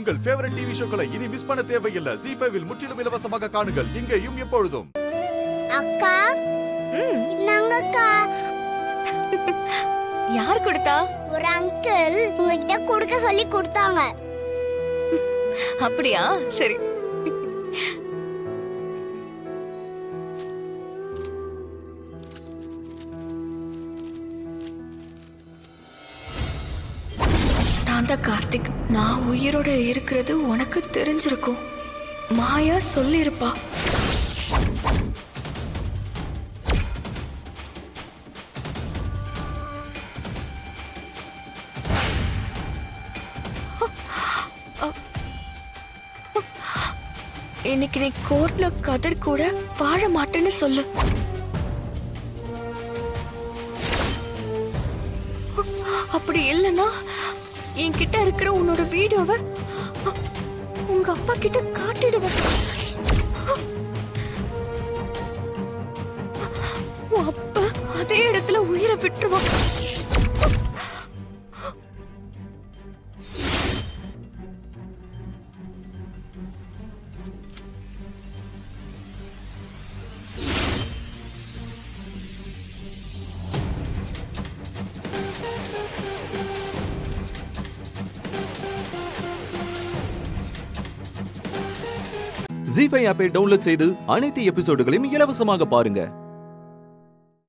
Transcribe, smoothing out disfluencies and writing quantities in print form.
உங்கள் favourite TV ஷோக்களை இனி miss பண்ண தேவையில்லை. ZEE5 இல் முற்றிலும் இலவசமாக காணுங்கள். இங்கேயும் எப்பொழுதும். அக்கா இன்னாங்க அக்கா. யார் கொடுத்தா? ஒரு அங்கிள் உங்ககிட்ட கொடுக்க சொல்லி கொடுத்தாங்க. அப்படியா? சரி. நான் தான் கார்த்திக். நான் உயிரோட இருக்கிறது உனக்கு தெரிஞ்சிருக்கும். மாயா சொல்லிருப்பா. இன்னைக்கு நீ கோர்ட்ல கதிர் கூட வாழ மாட்டேன்னு சொல்லு. அப்படி இல்லைன்னா என்கிட்ட இருக்கிற உன்னோட வீடியோவை உங்க அப்பா கிட்ட காட்டிடுவேன். உன் அப்பா அதே இடத்துல உயிரை விட்டுருவான். ZEE5 ஆப்பை டவுன்லோட் செய்து அனைத்து எபிசோடுகளையும் இலவசமாக பாருங்க.